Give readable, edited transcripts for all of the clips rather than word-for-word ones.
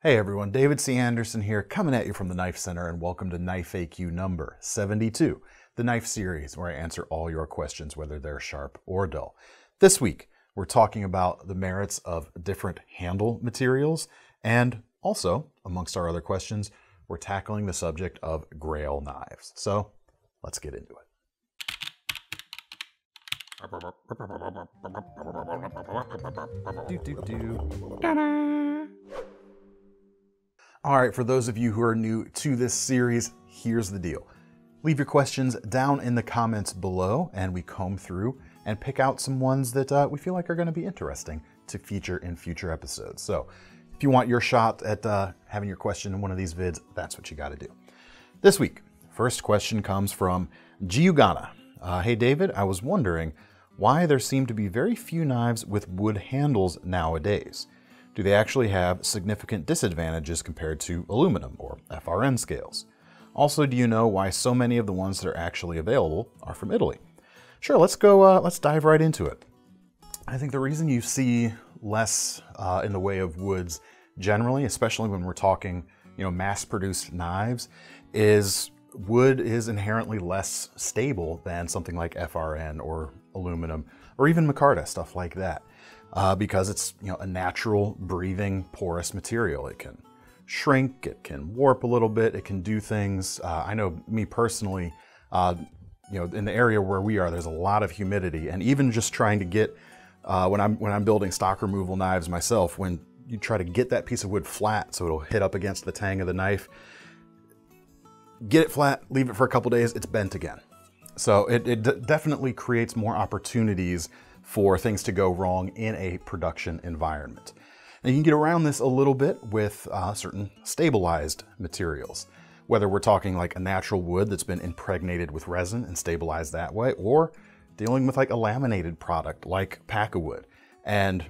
Hey everyone, David C. Anderson here, coming at you from the Knife Center, and welcome to Knife AQ number 72, the knife series where I answer all your questions, whether they're sharp or dull. This week, we're talking about the merits of different handle materials, and also, amongst our other questions, we're tackling the subject of Grail knives. So, let's get into it. All right, for those of you who are new to this series, here's the deal. Leave your questions down in the comments below, and we comb through and pick out some ones that we feel like are going to be interesting to feature in future episodes. So if you want your shot at having your question in one of these vids, that's what you got to do. This week, first question comes from Giugana. Hey David, I was wondering why there seem to be very few knives with wood handles nowadays. Do they actually have significant disadvantages compared to aluminum or FRN scales? Also, do you know why so many of the ones that are actually available are from Italy? Sure, let's dive right into it. I think the reason you see less in the way of woods generally, especially when we're talking, mass-produced knives, is wood is inherently less stable than something like FRN or aluminum or even micarta, stuff like that. Because it's a natural, breathing, porous material. It can shrink, it can warp a little bit, it can do things. I know me personally, in the area where we are, there's a lot of humidity, and even just trying to get when I'm building stock removal knives myself, when you try to get that piece of wood flat so it'll hit up against the tang of the knife, get it flat, leave it for a couple days, it's bent again. So it definitely creates more opportunities for things to go wrong in a production environment. And you can get around this a little bit with certain stabilized materials, whether we're talking like a natural wood that's been impregnated with resin and stabilized that way, or dealing with like a laminated product like Pack-A-Wood. And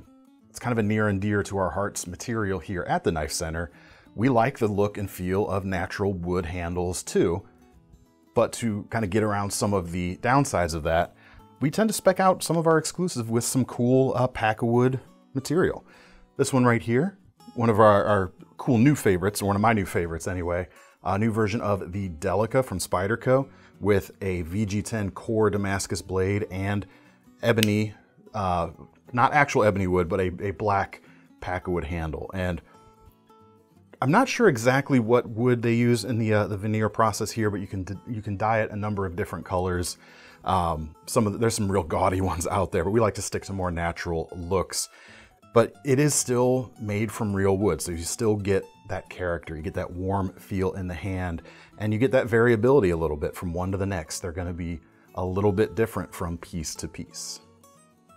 it's kind of a near and dear to our hearts material here at the Knife Center. We like the look and feel of natural wood handles too, but to kind of get around some of the downsides of that, we tend to spec out some of our exclusive with some cool Pack-A-Wood material. This one right here, one of our cool new favorites, or one of my new favorites anyway, a new version of the Delica from Spyderco with a VG10 core Damascus blade and ebony, not actual ebony wood, but a black Pack-A-Wood handle. And I'm not sure exactly what wood they use in the veneer process here, but you can dye it a number of different colors. There's some real gaudy ones out there, but we like to stick to more natural looks. But it is still made from real wood, so you still get that character, you get that warm feel in the hand, and you get that variability a little bit from one to the next. They're going to be a little bit different from piece to piece.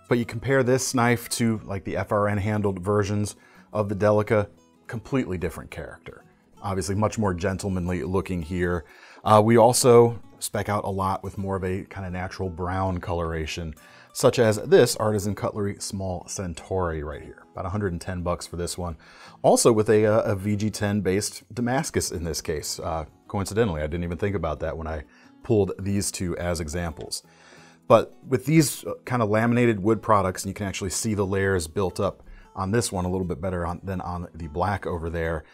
But you compare this knife to like the FRN handled versions of the Delica, completely different character. Obviously much more gentlemanly looking here. We also spec out a lot with more of a kind of natural brown coloration, such as this Artisan Cutlery Small Centauri right here. About 110 bucks for this one. Also with a VG10 based Damascus in this case. Coincidentally, I didn't even think about that when I pulled these two as examples. But with these kind of laminated wood products, and you can actually see the layers built up on this one a little bit better than on the black over there,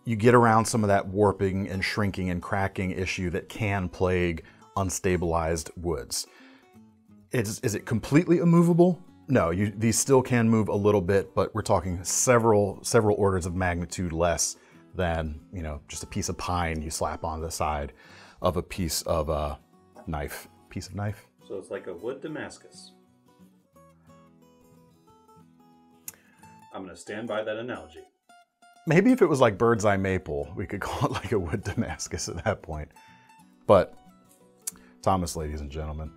you get around some of that warping and shrinking and cracking issue that can plague unstabilized woods. Is it completely immovable? No, these still can move a little bit, but we're talking several orders of magnitude less than just a piece of pine you slap on the side of a piece of knife. Piece of knife. So it's like a wood Damascus. I'm going to stand by that analogy. Maybe if it was like bird's eye maple, we could call it like a wood Damascus at that point. But Thomas, ladies and gentlemen.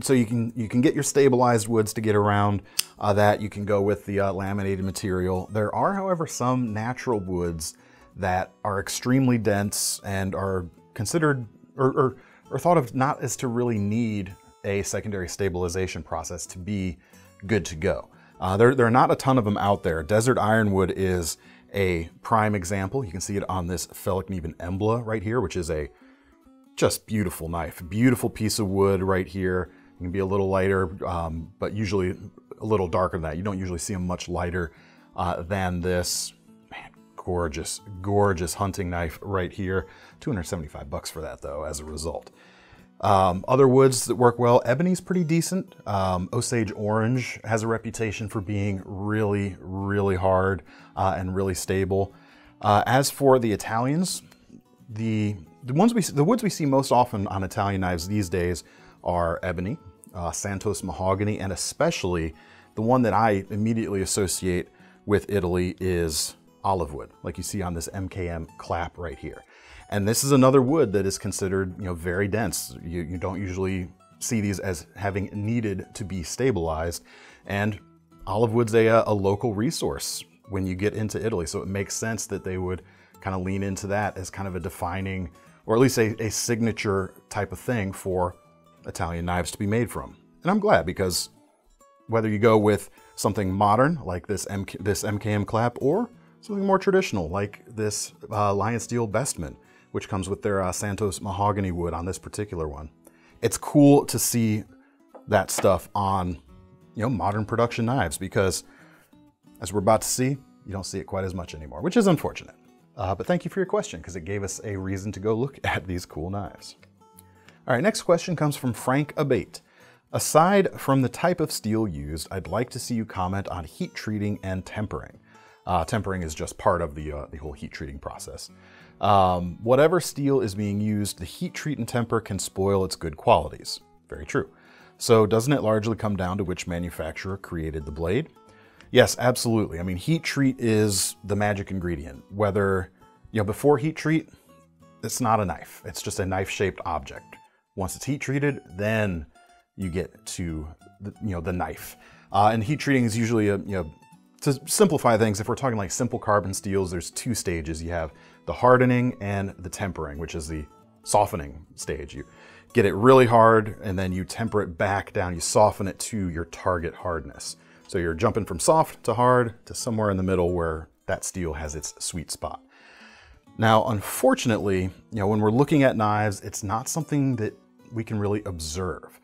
So you can get your stabilized woods to get around that. You can go with the laminated material. There are, however, some natural woods that are extremely dense and are considered or thought of not as to really need a secondary stabilization process to be good to go. There are not a ton of them out there. Desert ironwood is a prime example. You can see it on this Feldknieven Embla right here, which is a just beautiful knife. Beautiful piece of wood right here. It can be a little lighter, but usually a little darker than that. You don't usually see them much lighter than this. Man, gorgeous, gorgeous hunting knife right here. 275 bucks for that though, as a result. Other woods that work well, ebony's pretty decent. Osage orange has a reputation for being really, really hard and really stable. As for the Italians, the woods we see most often on Italian knives these days are ebony, Santos mahogany, and especially the one that I immediately associate with Italy is olive wood, like you see on this MKM clap right here. And this is another wood that is considered, very dense. You don't usually see these as having needed to be stabilized. And olive wood's a local resource when you get into Italy. So it makes sense that they would kind of lean into that as kind of a defining, or at least a signature type of thing for Italian knives to be made from. And I'm glad, because whether you go with something modern like this MKM clap, or something more traditional like this Lion Steel Bestman, which comes with their Santos mahogany wood on this particular one. It's cool to see that stuff on, modern production knives, because as we're about to see, you don't see it quite as much anymore, which is unfortunate. But thank you for your question, because it gave us a reason to go look at these cool knives. All right, next question comes from Frank Abate. Aside from the type of steel used, I'd like to see you comment on heat treating and tempering. Tempering is just part of the whole heat treating process. Whatever steel is being used, the heat treat and temper can spoil its good qualities. Very true. So doesn't it largely come down to which manufacturer created the blade? Yes, absolutely. I mean, heat treat is the magic ingredient. Whether, before heat treat, it's not a knife. It's just a knife-shaped object. Once it's heat treated, then you get to the knife. And heat treating is usually to simplify things, if we're talking like simple carbon steels, there's two stages. You have the hardening and the tempering, which is the softening stage. You get it really hard and then you temper it back down. You soften it to your target hardness. So you're jumping from soft to hard to somewhere in the middle where that steel has its sweet spot. Now, unfortunately, when we're looking at knives, it's not something that we can really observe.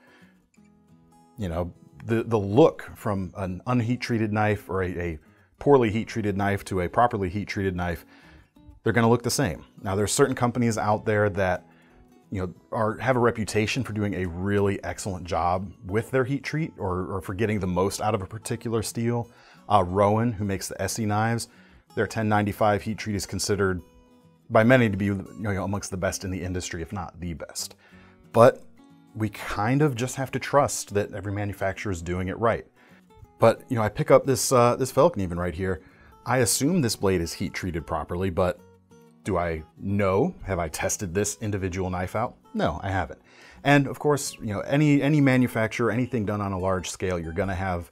The look from an unheat treated knife or a poorly heat treated knife to a properly heat treated knife, they're going to look the same. Now, there's certain companies out there that have a reputation for doing a really excellent job with their heat treat, or for getting the most out of a particular steel. Rowan, who makes the Essie knives, their 1095 heat treat is considered by many to be amongst the best in the industry, if not the best. But we kind of just have to trust that every manufacturer is doing it right. But I pick up this Feldkniven right here. I assume this blade is heat treated properly, but do I know? Have I tested this individual knife out? No, I haven't. And of course, any manufacturer, anything done on a large scale, you're gonna have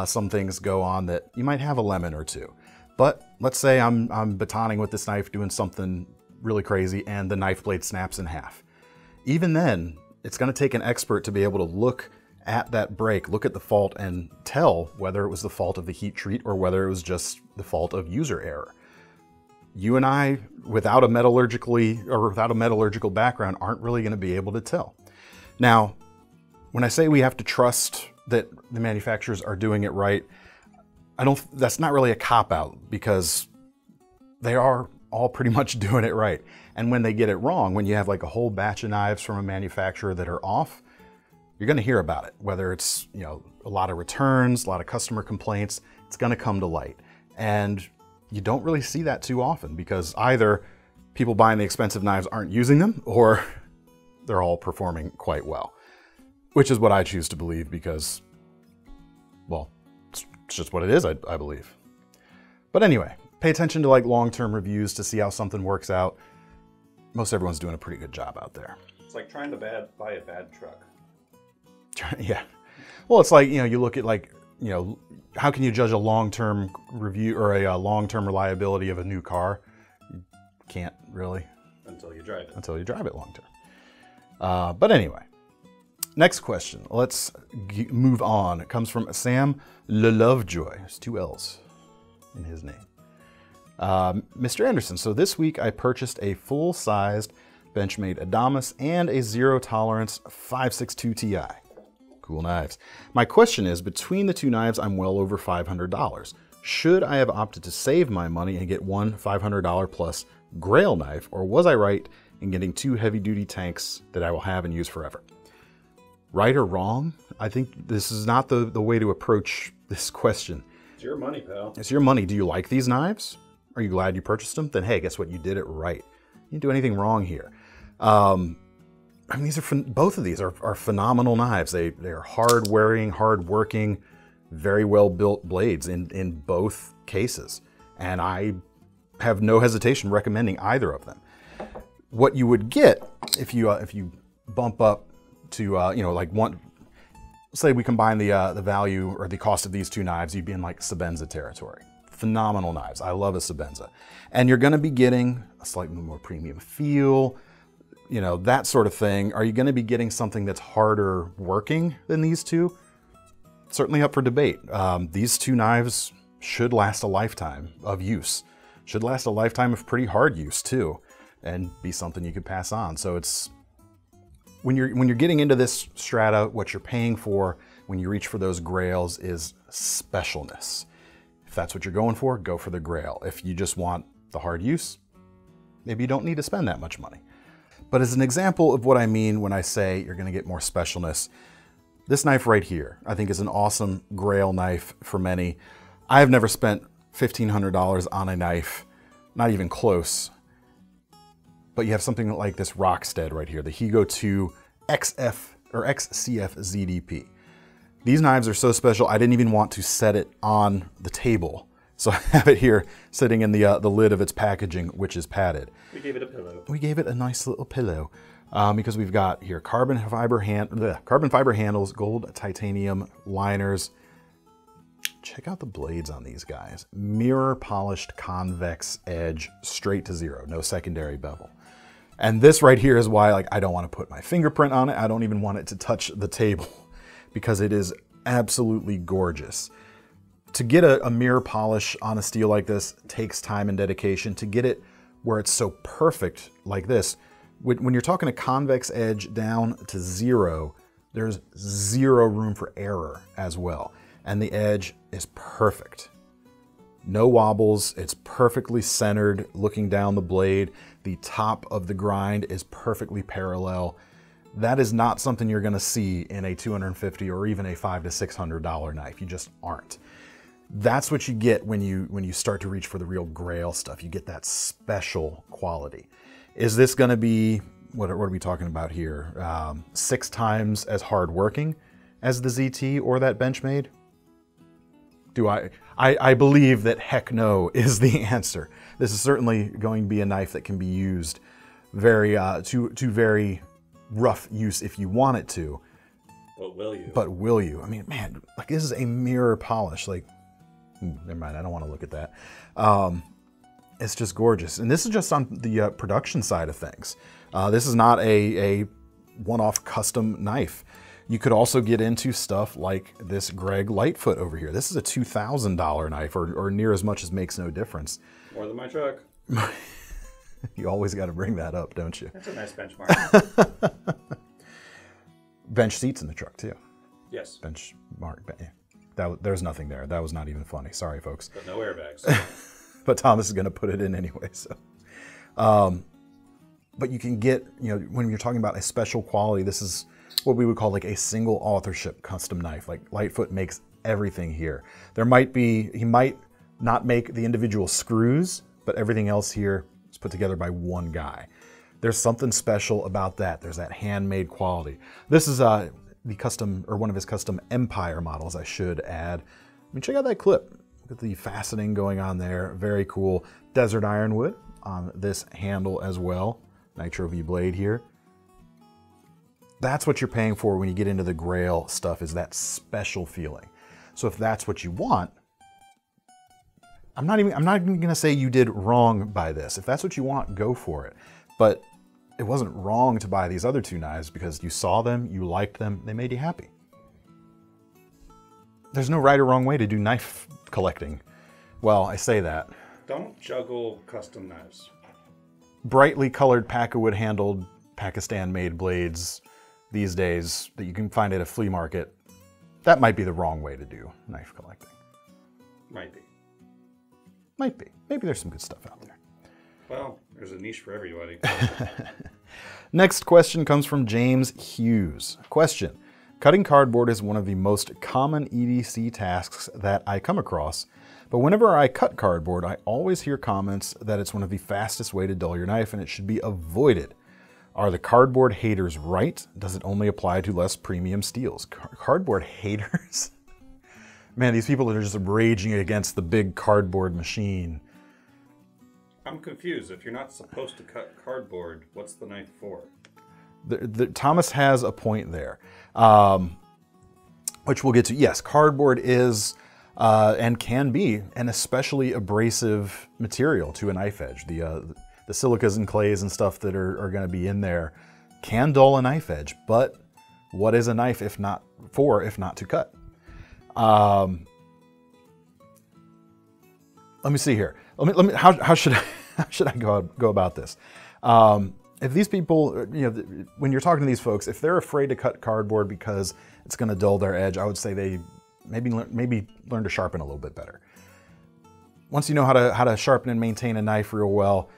some things go on that you might have a lemon or two. But let's say I'm batoning with this knife, doing something really crazy, and the knife blade snaps in half. Even then, it's gonna take an expert to be able to look at that break, look at the fault, and tell whether it was the fault of the heat treat or whether it was just the fault of user error. You and I, without a metallurgical background, aren't really gonna be able to tell. Now, when I say we have to trust that the manufacturers are doing it right, that's not really a cop-out, because they are all pretty much doing it right. And when they get it wrong, when you have like a whole batch of knives from a manufacturer that are off, you're gonna hear about it. Whether it's a lot of returns, a lot of customer complaints, it's gonna come to light. And you don't really see that too often, because either people buying the expensive knives aren't using them, or they're all performing quite well. Which is what I choose to believe, because, well, it's just what it is, I believe. But anyway, pay attention to like long-term reviews to see how something works out. Most everyone's doing a pretty good job out there. It's like trying to buy a bad truck. Yeah. Well, it's like, you look at like, how can you judge a long-term review or a long-term reliability of a new car? You can't really. Until you drive it. Until you drive it long-term. But anyway, next question. Let's move on. It comes from Sam LeLovejoy. There's 2 L's in his name. Mr. Anderson, so this week I purchased a full-sized Benchmade Adamas and a zero tolerance 562 Ti. Cool knives. My question is, between the 2 knives, I'm well over $500. Should I have opted to save my money and get one $500 plus Grail knife, or was I right in getting 2 heavy-duty tanks that I will have and use forever? Right or wrong? I think this is not the way to approach this question. It's your money, pal. It's your money. Do you like these knives? Are you glad you purchased them? Then hey, guess what? You did it right. You didn't do anything wrong here. I mean, both of these are phenomenal knives. They are hard-wearing, hard-working, very well-built blades in both cases. And I have no hesitation recommending either of them. What you would get if you bump up to like one, say we combine the value or the cost of these two knives, you'd be in like Sebenza territory. Phenomenal knives. I love a Sebenza. And you're going to be getting a slightly more premium feel, that sort of thing. Are you going to be getting something that's harder working than these two? Certainly up for debate. These two knives should last a lifetime of use. Should last a lifetime of pretty hard use too, and be something you could pass on. So it's when you're getting into this strata, what you're paying for when you reach for those Grails is specialness. If that's what you're going for, go for the Grail. If you just want the hard use, maybe you don't need to spend that much money. But as an example of what I mean when I say you're going to get more specialness, this knife right here, I think is an awesome Grail knife for many. I have never spent $1,500 on a knife, not even close. But you have something like this Rockstead right here, the Higo 2 XF or XCF ZDP. These knives are so special, I didn't even want to set it on the table. So I have it here sitting in the lid of its packaging, which is padded. We gave it a pillow. We gave it a nice little pillow because we've got here carbon fiber handles, gold titanium liners. Check out the blades on these guys. Mirror polished convex edge, straight to zero, no secondary bevel. And this right here is why I don't want to put my fingerprint on it. I don't even want it to touch the table because it is absolutely gorgeous. To get a mirror polish on a steel like this takes time and dedication. To get it where it's so perfect like this, when you're talking a convex edge down to zero, there's zero room for error as well. And the edge is perfect. No wobbles, it's perfectly centered looking down the blade. The top of the grind is perfectly parallel. That is not something you're gonna see in a $250 or even a $500 to $600 knife. You just aren't. That's what you get when you start to reach for the real Grail stuff. You get that special quality. Is this gonna be, what are we talking about here? 6 times as hardworking as the ZT or that Benchmade? I believe that heck no is the answer. This is certainly going to be a knife that can be used very to very rough use if you want it to. But will you? But will you? I mean, man, this is a mirror polish. Never mind, I don't want to look at that. It's just gorgeous. And this is just on the production side of things. This is not a one-off custom knife. You could also get into stuff like this Greg Lightfoot over here. This is a $2,000 knife, or near as much as makes no difference. More than my truck. You always got to bring that up, don't you? That's a nice benchmark. Bench seats in the truck, too. Yes. Benchmark. There's nothing there. That was not even funny. Sorry, folks. But no airbags. But Thomas is going to put it in anyway, so. But you can get, when you're talking about a special quality, this is what we would call a single authorship custom knife. Lightfoot makes everything here. He might not make the individual screws, but everything else here is put together by one guy. There's something special about that. There's that handmade quality. This is the custom, or one of his custom Empire models, I should add. I mean, check out that clip. Look at the faceting going on there. Very cool. Desert ironwood on this handle as well. Nitro V blade here. That's what you're paying for when you get into the Grail stuff, is that special feeling. So if that's what you want, I'm not even gonna say you did wrong by this. If that's what you want, go for it. But it wasn't wrong to buy these other two knives because you saw them, you liked them, they made you happy. There's no right or wrong way to do knife collecting. Well, I say that. Don't juggle custom knives. Brightly colored Pakistan handled Pakistan-made blades these days that you can find at a flea market, that might be the wrong way to do knife collecting. Might be. Might be. Maybe there's some good stuff out there. Well, there's a niche for everybody. Next question comes from James Hughes. Question: cutting cardboard is one of the most common EDC tasks that I come across, but whenever I cut cardboard, I always hear comments that it's one of the fastest way to dull your knife and it should be avoided. Are the cardboard haters right? Does it only apply to less premium steels? Cardboard haters? Man, these people are just raging against the big cardboard machine. I'm confused. If you're not supposed to cut cardboard, what's the knife for? Thomas has a point there, which we'll get to. Yes, cardboard is and can be an especially abrasive material to a knife edge. The silicas and clays and stuff that are going to be in there can dull a knife edge, but what is a knife if not to cut? Let me see here. How should I go about this? If these people, when you're talking to these folks, if they're afraid to cut cardboard because it's going to dull their edge, I would say they maybe learn to sharpen a little bit better. Once you know how to sharpen and maintain a knife real well,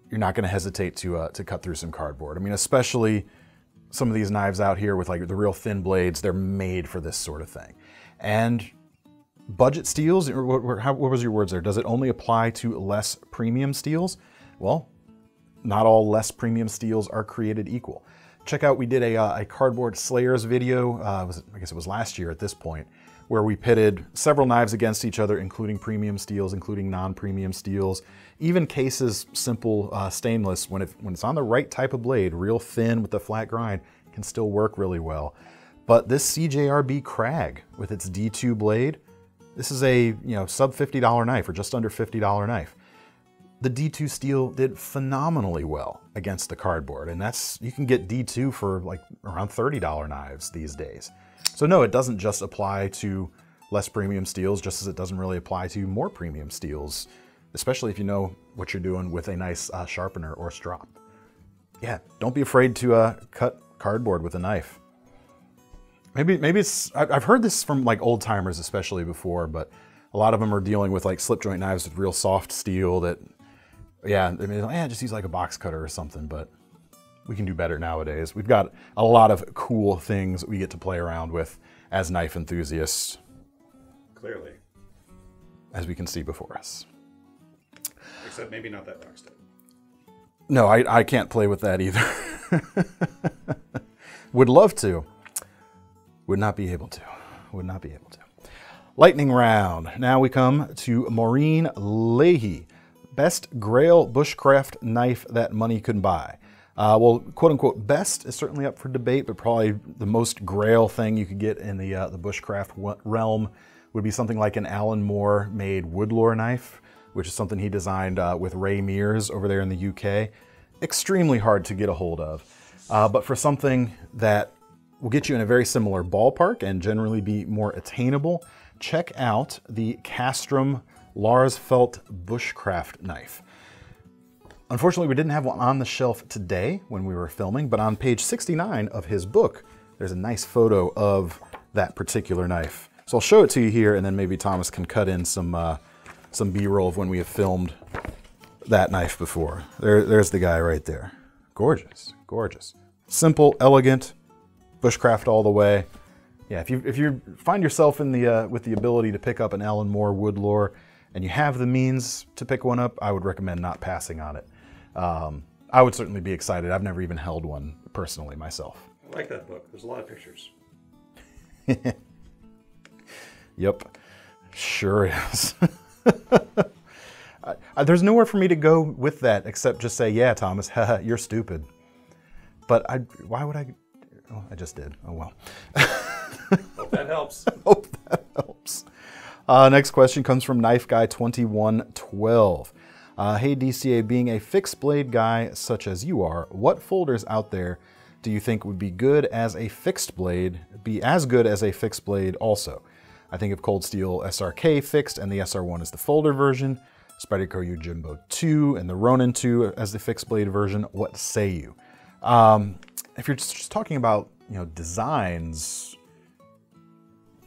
you're not going to hesitate to cut through some cardboard. I mean, especially some of these knives out here with like the real thin blades, they're made for this sort of thing. And budget steels, what was your words there? Does it only apply to less premium steels? Well, not all less premium steels are created equal. Check out, we did a cardboard slayers video, I guess it was last year at this point, where we pitted several knives against each other, including premium steels, including non-premium steels, even cases simple stainless, when it's on the right type of blade, real thin with the flat grind, can still work really well. But this CJRB Crag with its D2 blade, this is a sub $50 knife or just under $50 knife. The D2 steel did phenomenally well against the cardboard, and you can get D2 for like around $30 knives these days. So no, it doesn't just apply to less premium steels, just as it doesn't really apply to more premium steels, especially if you know what you're doing with a nice sharpener or strop. Yeah, don't be afraid to cut cardboard with a knife. Maybe it's, I've heard this from like old timers especially before, but a lot of them are dealing with like slip joint knives with real soft steel that, yeah, I mean, just use like a box cutter or something, but we can do better nowadays. We've got a lot of cool things we get to play around with as knife enthusiasts. Clearly. As we can see before us. Except maybe not that rock stud. No, I can't play with that either. Would love to. Would not be able to. Would not be able to. Lightning round. Now we come to Maureen Leahy. Best Grail Bushcraft knife that money could buy. Well, quote unquote, best is certainly up for debate, but probably the most Grail thing you could get in the Bushcraft realm would be something like an Alan Moore made woodlore knife, which is something he designed with Ray Mears over there in the UK. Extremely hard to get a hold of. But for something that will get you in a very similar ballpark and generally be more attainable, check out the Castrum Larsfeld Bushcraft knife. Unfortunately, we didn't have one on the shelf today when we were filming, but on page 69 of his book, there's a nice photo of that particular knife. So I'll show it to you here, and then maybe Thomas can cut in some B-roll of when we have filmed that knife before. There's the guy right there. Gorgeous, gorgeous. Simple, elegant, Bushcraft all the way. Yeah, if you find yourself in the with the ability to pick up an Alan Moore woodlore and you have the means to pick one up, I would recommend not passing on it. I would certainly be excited. I've never even held one personally myself. I like that book. There's a lot of pictures. Yep, sure is. There's nowhere for me to go with that except just say, yeah, Thomas, you're stupid. But why would I? Oh, I just did. Oh, well. Hope that helps. Hope that helps. Next question comes from Knife Guy 2112. Hey, DCA, being a fixed blade guy such as you are, what folders out there do you think would be good as a fixed blade, also? I think of Cold Steel SRK fixed and the SR1 as the folder version, Spyderco Yojimbo 2 and the Ronin 2 as the fixed blade version. What say you? If you're just talking about, designs,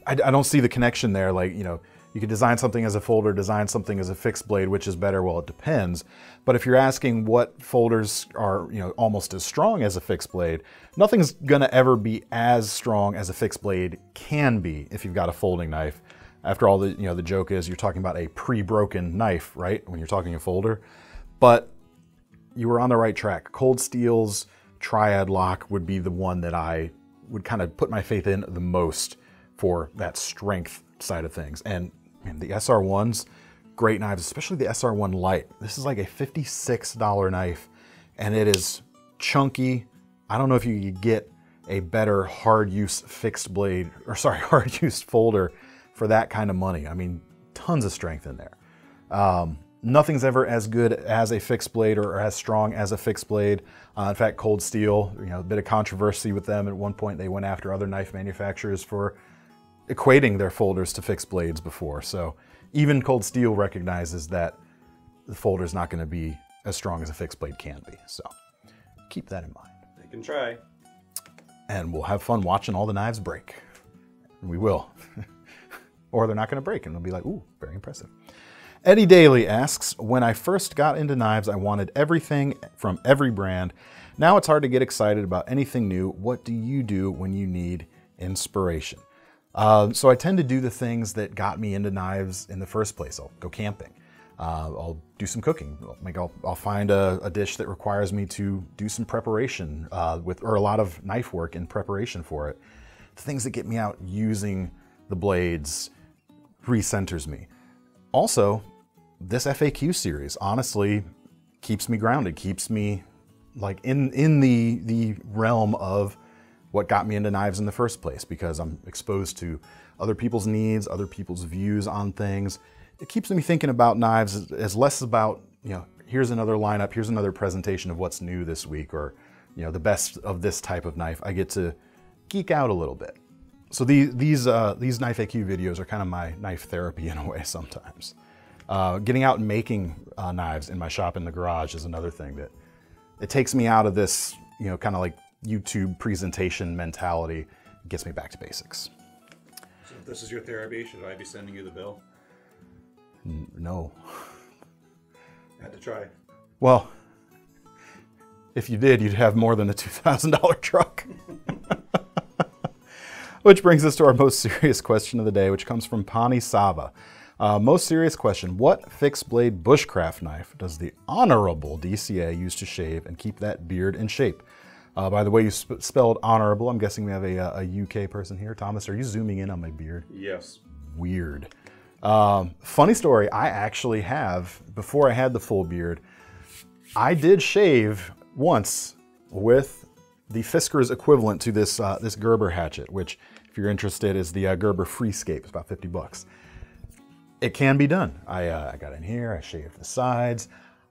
I don't see the connection there. Like, You could design something as a folder, design something as a fixed blade, which is better? Well, it depends. But if you're asking what folders are, almost as strong as a fixed blade, nothing's gonna ever be as strong as a fixed blade can be if you've got a folding knife. After all, the joke is you're talking about a pre-broken knife, right? When you're talking a folder. But you were on the right track. Cold Steel's Triad Lock would be the one that I would kind of put my faith in the most for that strength side of things. And man, the SR1s, great knives, especially the SR1 Lite. This is like a $56 knife, and it is chunky. I don't know if you could get a better hard use fixed blade, or sorry, hard use folder for that kind of money. I mean, tons of strength in there. Nothing's ever as good as a fixed blade or as strong as a fixed blade. In fact, Cold Steel, a bit of controversy with them. At one point, they went after other knife manufacturers for equating their folders to fixed blades before. So even Cold Steel recognizes that the folder is not going to be as strong as a fixed blade can be. So keep that in mind. They can try. And we'll have fun watching all the knives break. And we will. Or they're not going to break, and they'll be like, ooh, very impressive. Eddie Daly asks, when I first got into knives, I wanted everything from every brand. Now it's hard to get excited about anything new. What do you do when you need inspiration? So I tend to do the things that got me into knives in the first place. I'll go camping. I'll do some cooking. I'll find a dish that requires me to do some preparation or a lot of knife work in preparation for it. The things that get me out using the blades recenters me. Also, this FAQ series honestly keeps me grounded, keeps me like in the realm of what got me into knives in the first place, because I'm exposed to other people's needs, other people's views on things. It keeps me thinking about knives as less about, here's another lineup, here's another presentation of what's new this week, or, the best of this type of knife. I get to geek out a little bit. So these Knife AQ videos are kind of my knife therapy in a way sometimes. Getting out and making knives in my shop in the garage is another thing that it takes me out of this, kind of like YouTube presentation mentality, gets me back to basics. So if this is your therapy, should I be sending you the bill? No. Had to try. Well, if you did, you'd have more than a $2,000 truck. Which brings us to our most serious question of the day, which comes from Pani Sava. Most serious question, what fixed blade bushcraft knife does the honorable DCA use to shave and keep that beard in shape? By the way, you spelled honorable. I'm guessing we have a UK person here. Thomas, are you zooming in on my beard? Yes. Weird. Funny story, I actually have, before I had the full beard, I did shave once with the Fisker's equivalent to this this Gerber hatchet, which, if you're interested, is the Gerber Freescape. It's about 50 bucks. It can be done. I got in here, I shaved the sides.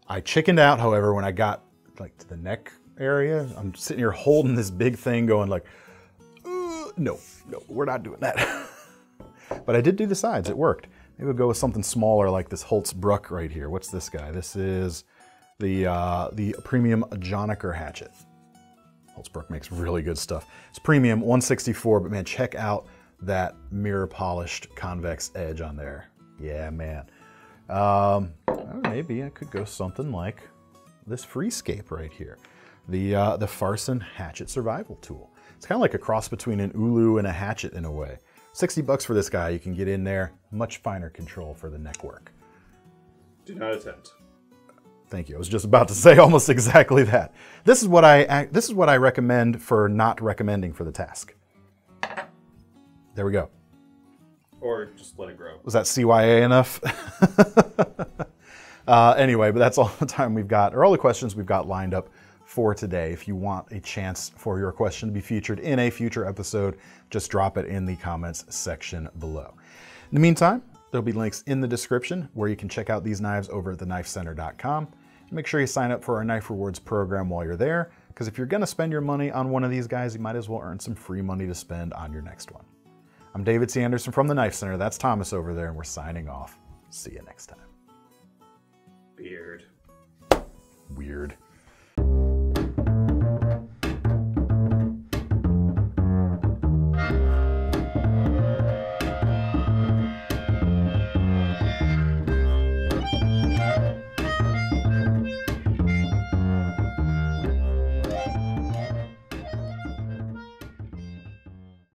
I chickened out, however, when I got like to the neck area. I'm sitting here holding this big thing going like, no, we're not doing that. But I did do the sides, it worked. Maybe we'll go with something smaller like this Holtzbruck right here. What's this guy? This is the premium Jonaker hatchet. Holtzbruck makes really good stuff. It's premium, 164, but man, check out that mirror polished convex edge on there. Yeah, man. Maybe I could go something like this Freescape right here. The Farson Hatchet Survival Tool. It's kind of like a cross between an ulu and a hatchet in a way. 60 bucks for this guy. You can get in there. Much finer control for the neck work. Do not attempt. Thank you. I was just about to say almost exactly that. This is what I recommend for not recommending for the task. There we go. Or just let it grow. Was that CYA enough? Anyway, but that's all the time we've got, or all the questions we've got lined up for today. If you want a chance for your question to be featured in a future episode, just drop it in the comments section below. In the meantime, there'll be links in the description where you can check out these knives over at theknifecenter.com. Make sure you sign up for our Knife Rewards program while you're there, because if you're going to spend your money on one of these guys, you might as well earn some free money to spend on your next one. I'm David C. Anderson from the Knife Center. That's Thomas over there, and we're signing off. See you next time. Beard.